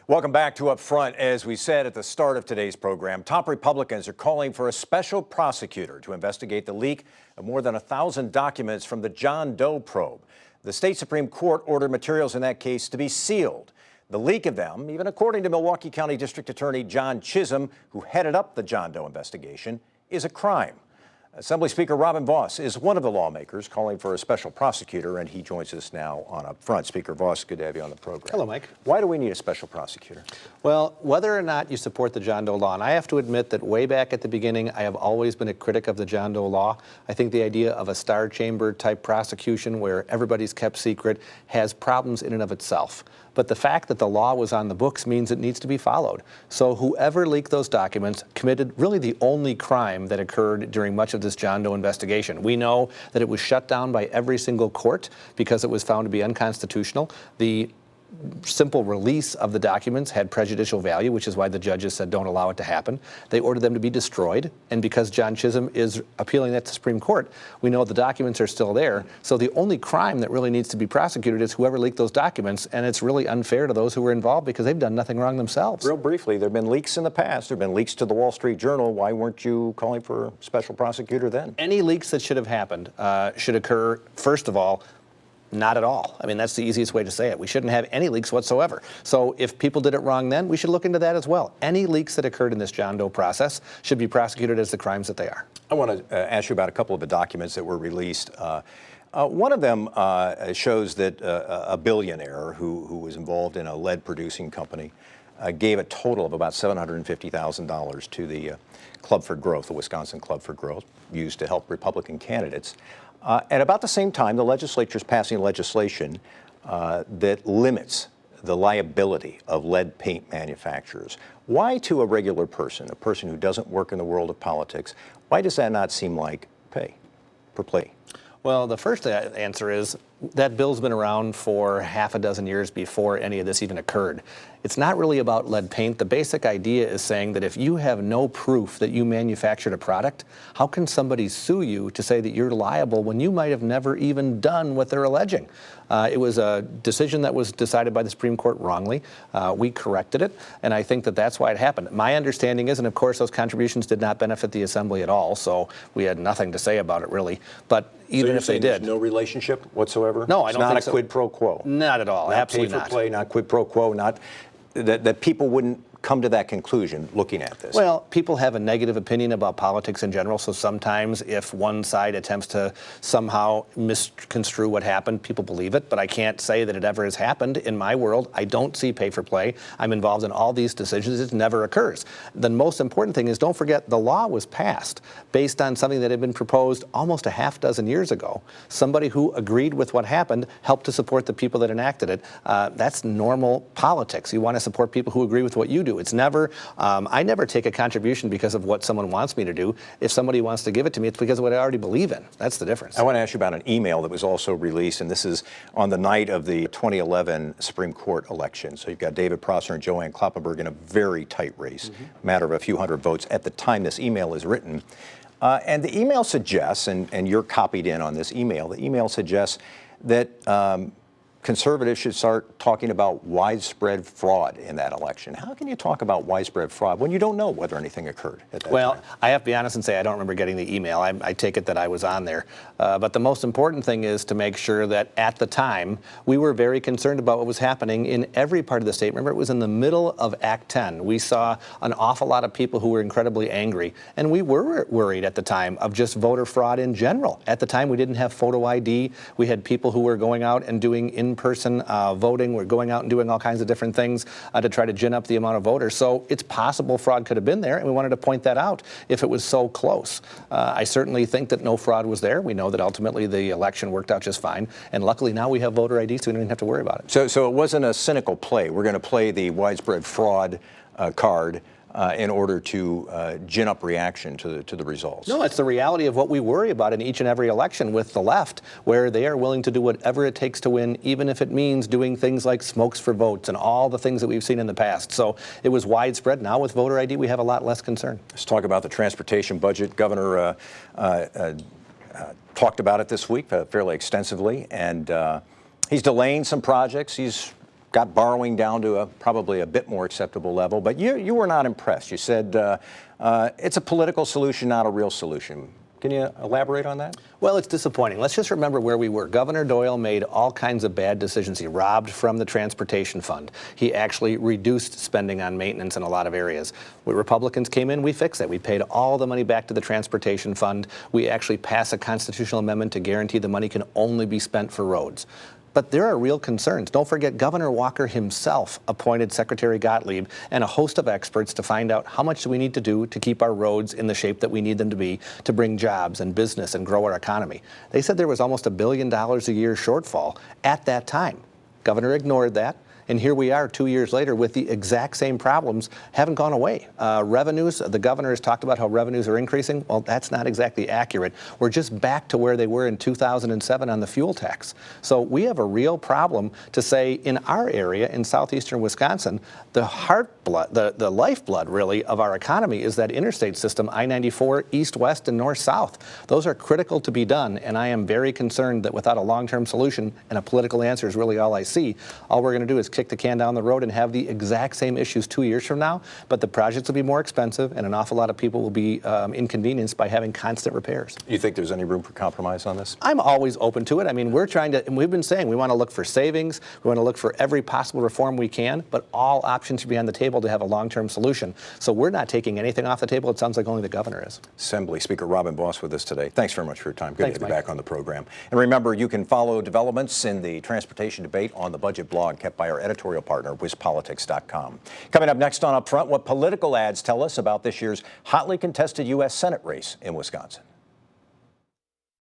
Welcome back to Up Front. As we said at the start of today's program, top Republicans are calling for a special prosecutor to investigate the leak of more than 1,000 documents from the John Doe probe. The state Supreme Court ordered materials in that case to be sealed. The leak of them, even according to Milwaukee County District Attorney John Chisholm, who headed up the John Doe investigation, is a crime. Assembly Speaker Robin Vos is one of the lawmakers calling for a special prosecutor, and he joins us now on Up Front. Speaker Vos, good to have you on the program. Hello, Mike. Why do we need a special prosecutor? Well, whether or not you support the John Doe law, and I have to admit that way back at the beginning, I have always been a critic of the John Doe law. I think the idea of a star chamber type prosecution where everybody's kept secret has problems in and of itself. But the fact that the law was on the books means it needs to be followed. So whoever leaked those documents committed really the only crime that occurred during much of this John Doe investigation. We know that it was shut down by every single court because it was found to be unconstitutional. The simple release of the documents had prejudicial value, which is why the judges said don't allow it to happen. They ordered them to be destroyed, and because John Chisholm is appealing that to the Supreme Court, we know the documents are still there. So the only crime that really needs to be prosecuted is whoever leaked those documents, and it's really unfair to those who were involved because they've done nothing wrong themselves. Real briefly, there have been leaks in the past. There have been leaks to the Wall Street Journal. Why weren't you calling for a special prosecutor then? Any leaks that should have happened should occur, first of all, not at all. I mean, that's the easiest way to say it. We shouldn't have any leaks whatsoever. So if people did it wrong then, we should look into that as well. Any leaks that occurred in this John Doe process should be prosecuted as the crimes that they are. I want to ask you about a couple of the documents that were released. One of them shows that a billionaire who was involved in a lead producing company gave a total of about $750,000 to the Club for Growth, the Wisconsin Club for Growth, used to help Republican candidates. At about the same time, the legislature is passing legislation that limits the liability of lead paint manufacturers. Why to a regular person, a person who doesn't work in the world of politics, why does that not seem like pay for play? Well, the first answer is that bill's been around for half a dozen years before any of this even occurred. It's not really about lead paint. The basic idea is saying that if you have no proof that you manufactured a product, how can somebody sue you to say that you're liable when you might have never even done what they're alleging? It was a decision that was decided by the Supreme Court wrongly. We corrected it, and I think that that's why it happened. My understanding is, and of course those contributions did not benefit the Assembly at all, so we had nothing to say about it really. But even if they did, no relationship whatsoever? No, I don't think so. It's not a quid pro quo? Not at all, absolutely not. Not pay for play, not quid pro quo, not that people wouldn't come to that conclusion looking at this? Well, people have a negative opinion about politics in general, so sometimes if one side attempts to somehow misconstrue what happened, people believe it, but I can't say that it ever has happened. In my world, I don't see pay for play. I'm involved in all these decisions. It never occurs. The most important thing is, don't forget, the law was passed based on something that had been proposed almost a half dozen years ago. Somebody who agreed with what happened helped to support the people that enacted it. That's normal politics. You want to support people who agree with what you do. It's never, I never take a contribution because of what someone wants me to do. If somebody wants to give it to me, it's because of what I already believe in. That's the difference. I want to ask you about an email that was also released, and this is on the night of the 2011 Supreme Court election. So you've got David Prosser and Joanne Kloppenburg in a very tight race, matter of a few hundred votes at the time this email is written. And the email suggests, and you're copied in on this email, the email suggests that conservatives should start talking about widespread fraud in that election. How can you talk about widespread fraud when you don't know whether anything occurred at that time? Well, I have to be honest and say I don't remember getting the email. I take it that I was on there. But the most important thing is to make sure that at the time we were very concerned about what was happening in every part of the state. Remember, it was in the middle of Act 10. We saw an awful lot of people who were incredibly angry, and we were worried at the time of just voter fraud in general. At the time, we didn't have photo ID. We had people who were going out and doing in-person voting. We're going out and doing all kinds of different things to try to gin up the amount of voters. So it's possible fraud could have been there, and we wanted to point that out if it was so close. I certainly think that no fraud was there. We know that ultimately the election worked out just fine, and luckily now we have voter ID, so we don't even have to worry about it. So it wasn't a cynical play. We're going to play the widespread fraud card in order to gin up reaction to the results. No, it's the reality of what we worry about in each and every election with the left, where they are willing to do whatever it takes to win, even if it means doing things like smokes for votes and all the things that we've seen in the past. So it was widespread. Now with voter ID, we have a lot less concern. Let's talk about the transportation budget. Governor talked about it this week fairly extensively, and he's delaying some projects. He's got borrowing down to probably a bit more acceptable level, but you were not impressed. You said it's a political solution, not a real solution. Can you elaborate on that? Well, it's disappointing. Let's just remember where we were. Governor Doyle made all kinds of bad decisions. He robbed from the transportation fund. He actually reduced spending on maintenance in a lot of areas. When Republicans came in, we fixed that. We paid all the money back to the transportation fund. We actually passed a constitutional amendment to guarantee the money can only be spent for roads. But there are real concerns. Don't forget, Governor Walker himself appointed Secretary Gottlieb and a host of experts to find out how much do we need to do to keep our roads in the shape that we need them to be to bring jobs and business and grow our economy. They said there was almost $1 billion a year shortfall at that time. Governor ignored that. And here we are 2 years later with the exact same problems, haven't gone away. Revenues, the governor has talked about how revenues are increasing. Well, that's not exactly accurate. We're just back to where they were in 2007 on the fuel tax. So we have a real problem to say in our area in southeastern Wisconsin, the the lifeblood really of our economy is that interstate system, I-94, east-west and north-south. Those are critical to be done, and I am very concerned that without a long-term solution, and a political answer is really all I see, all we're going to do is kick the can down the road and have the exact same issues 2 years from now, but the projects will be more expensive and an awful lot of people will be inconvenienced by having constant repairs. You think there's any room for compromise on this? I'm always open to it. I mean, we're trying to, and we've been saying we want to look for savings, we want to look for every possible reform we can, but all options should be on the table to have a long-term solution. So we're not taking anything off the table. It sounds like only the governor is. Assembly Speaker Robin Boss with us today. Thanks very much for your time. Good Thanks, to be Mike. back on the program. And remember, you can follow developments in the transportation debate on the budget blog kept by our editorial partner, WisPolitics.com. Coming up next on Up Front, what political ads tell us about this year's hotly contested U.S. Senate race in Wisconsin.